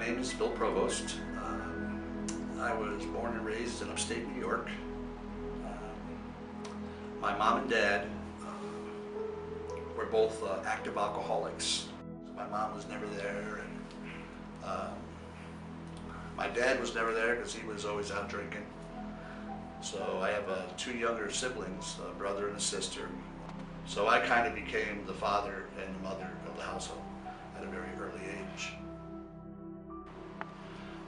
My name is Bill Provost. I was born and raised in upstate New York. My mom and dad were both active alcoholics. My mom was never there, and my dad was never there because he was always out drinking. So I have two younger siblings, a brother and a sister. So I kind of became the father and the mother of the household at a very early age.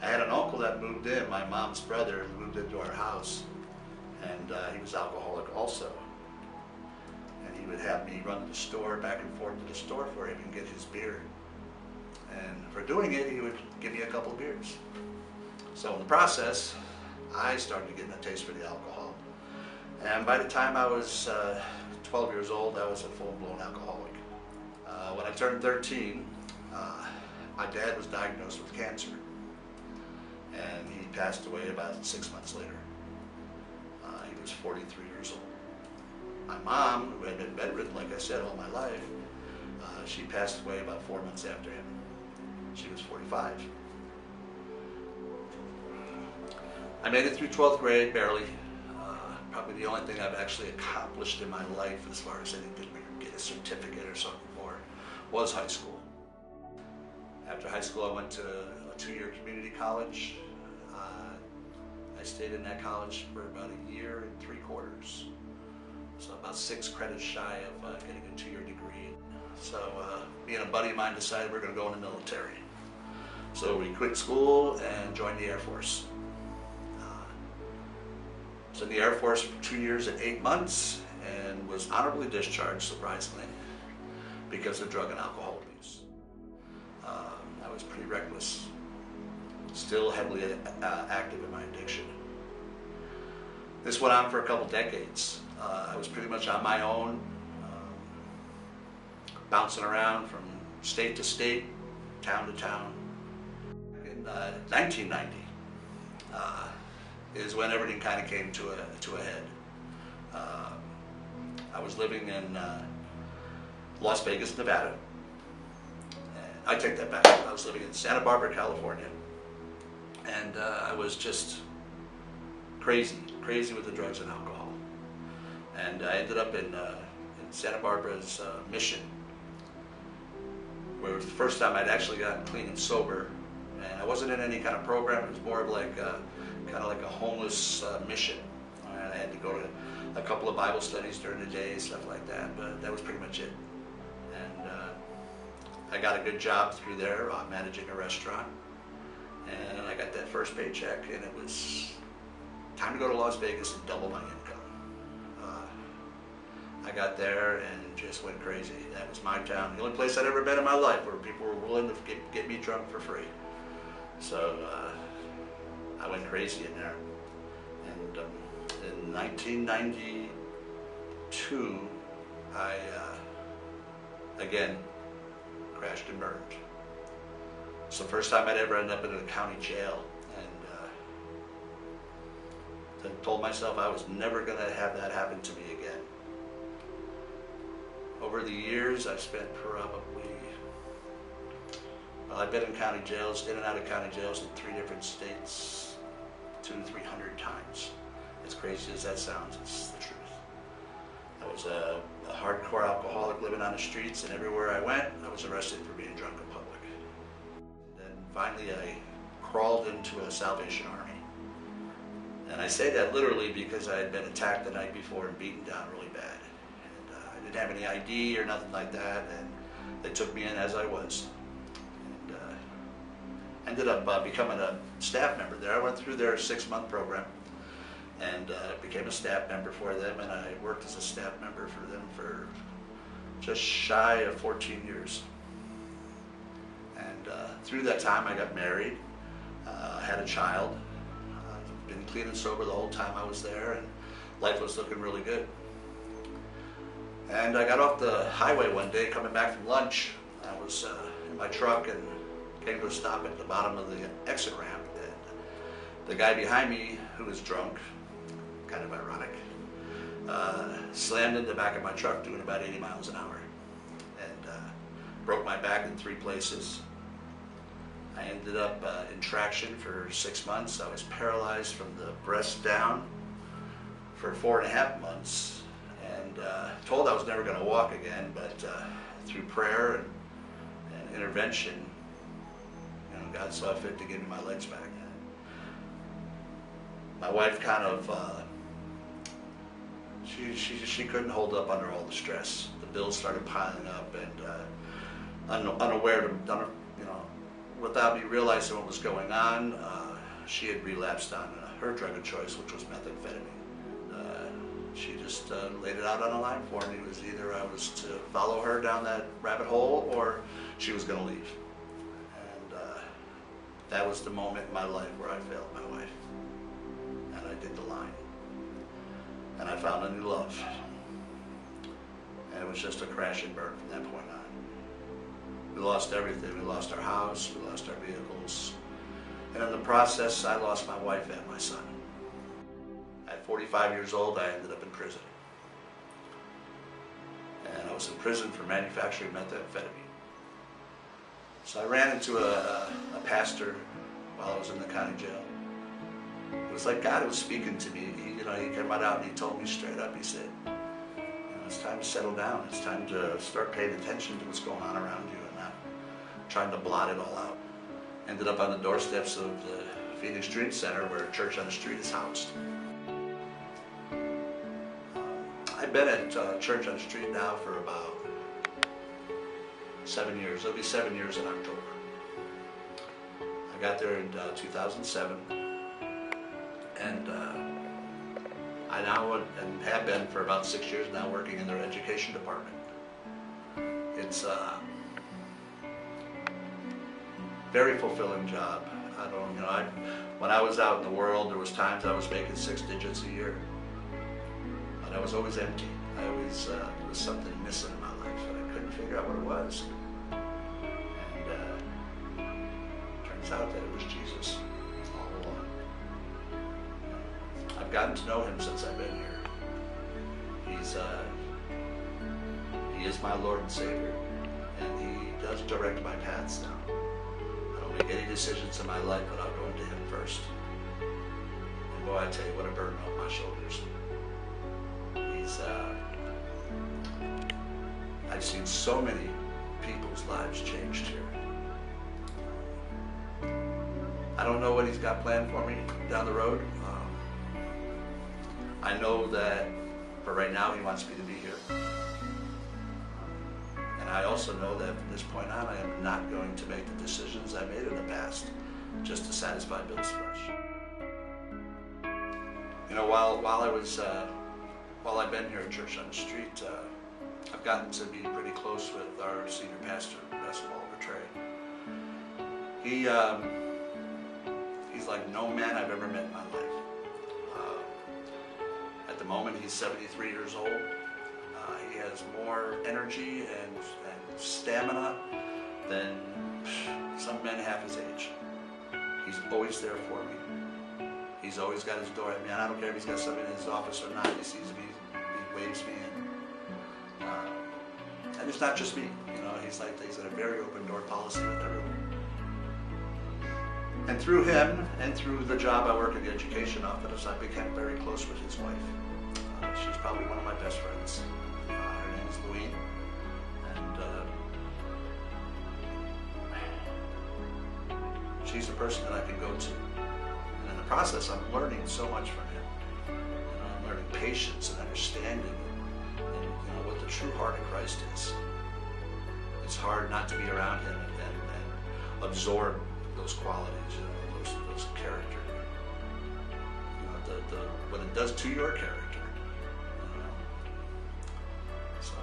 I had an uncle that moved in, my mom's brother, moved into our house, and he was alcoholic also. And he would have me run to the store, back and forth to the store for him and get his beer. And for doing it, he would give me a couple of beers. So in the process, I started getting a taste for the alcohol. And by the time I was 12 years old, I was a full-blown alcoholic. When I turned 13, my dad was diagnosed with cancer. And he passed away about 6 months later. He was 43 years old. My mom, who had been bedridden, like I said, all my life, she passed away about 4 months after him. She was 45. I made it through 12th grade, barely. Probably the only thing I've actually accomplished in my life as far as anything to get a certificate or something for was high school. After high school, I went to a 2-year community college. I stayed in that college for about 1 year and 3/4. So about 6 credits shy of getting a 2-year degree. So me and a buddy of mine decided we were going to go in the military. So we quit school and joined the Air Force. So in the Air Force for 2 years and 8 months and was honorably discharged, surprisingly, because of drug and alcohol abuse. I was pretty reckless, still heavily active in my addiction. This went on for a couple decades. I was pretty much on my own, bouncing around from state to state, town to town. In 1990 is when everything kind of came to a head. I was living in Las Vegas, Nevada. I take that back. I was living in Santa Barbara, California, and I was just crazy with the drugs and alcohol. And I ended up in Santa Barbara's Mission, where it was the first time I'd actually gotten clean and sober. And I wasn't in any kind of program. It was more of like kind of like a homeless mission. And I had to go to a couple of Bible studies during the day, stuff like that. But that was pretty much it. And I got a good job through there, managing a restaurant. And I got that first paycheck, and it was time to go to Las Vegas and double my income. I got there and just went crazy. That was my town, the only place I'd ever been in my life where people were willing to get me drunk for free. So I went crazy in there. And in 1992, I again crashed and burned. It's the first time I'd ever ended up in a county jail, and I told myself I was never going to have that happen to me again. Over the years, I've spent I've been in county jails, in and out of county jails in 3 different states, 200 to 300 times. As crazy as that sounds, it's the truth. I was a hardcore alcoholic living on the streets, and everywhere I went, I was arrested for being drunk in public. Then finally, I crawled into a Salvation Army. And I say that literally because I had been attacked the night before and beaten down really bad. And I didn't have any ID or nothing like that, and they took me in as I was. Ended up becoming a staff member there. I went through their 6-month program and became a staff member for them, and I worked as a staff member for them for just shy of 14 years. And through that time I got married, had a child, been clean and sober the whole time I was there, and life was looking really good. And I got off the highway one day coming back from lunch. I was in my truck and came to a stop at the bottom of the exit ramp, and the guy behind me, who was drunk, kind of ironic, slammed in the back of my truck doing about 80 miles an hour and broke my back in 3 places. I ended up in traction for 6 months. I was paralyzed from the breast down for 4.5 months, and told I was never going to walk again, but through prayer and intervention, you know, God saw fit to give me my legs back. My wife kind of, she couldn't hold up under all the stress. The bills started piling up, and unaware, you know, without me realizing what was going on, she had relapsed on her drug of choice, which was methamphetamine. She just laid it out on a line for me. It was either I was to follow her down that rabbit hole or she was going to leave. And that was the moment in my life where I failed my wife. And I did the line. And I found a new love. And it was just a crash and burn from that point on. We lost everything. We lost our house, we lost our vehicles. And in the process, I lost my wife and my son. At 45 years old, I ended up in prison. And I was in prison for manufacturing methamphetamine. So I ran into a pastor while I was in the county jail. It was like God was speaking to me. He came right out and he told me straight up, he said, you know, it's time to settle down. It's time to start paying attention to what's going on around you and not trying to blot it all out. Ended up on the doorsteps of the Phoenix Dream Center where Church on the Street is housed. I've been at Church on the Street now for about 7 years. It'll be 7 years in October. I got there in 2007, and I now and have been for about 6 years now working in their education department. It's a very fulfilling job. When I was out in the world, there was times I was making 6 digits a year. I was always empty. There was something missing in my life, and I couldn't figure out what it was. And turns out that it was Jesus all along. I've gotten to know him since I've been here. He is my Lord and Savior, and he does direct my paths now. I don't make any decisions in my life without going to him first. And boy, I tell you, what a burden off my shoulders. I've seen so many people's lives changed here. I don't know what he's got planned for me down the road. I know that for right now he wants me to be here. And I also know that from this point on I am not going to make the decisions I made in the past just to satisfy Bill's flesh. You know, while I've been here at Church on the Street, I've gotten to be pretty close with our senior pastor, Provost. He's like no man I've ever met in my life. At the moment, he's 73 years old. He has more energy and stamina than some men half his age. He's always there for me. He's always got his door at me. I don't care if he's got somebody in his office or not. He sees me, he waves me in. And it's not just me. You know, he's got a very open door policy with everyone. And through him and through the job I work in the education office, I became very close with his wife. She's probably one of my best friends. Her name is Louise. And she's the person that I can go to. And in the process, I'm learning so much from him. You know, I'm learning patience and understanding and what the true heart of Christ is. It's hard not to be around him and absorb those qualities, those character. What it does to your character. So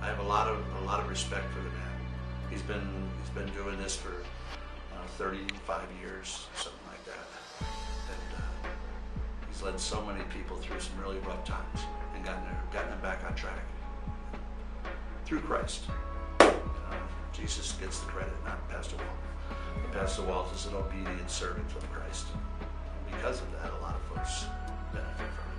I have a lot of respect for the man. He's been doing this for 35 years, something like that, and he's led so many people through some really rough times and gotten them back on track through Christ. Jesus gets the credit, not Pastor Walt. But Pastor Walt is an obedient servant of Christ. And because of that, a lot of folks benefit from it.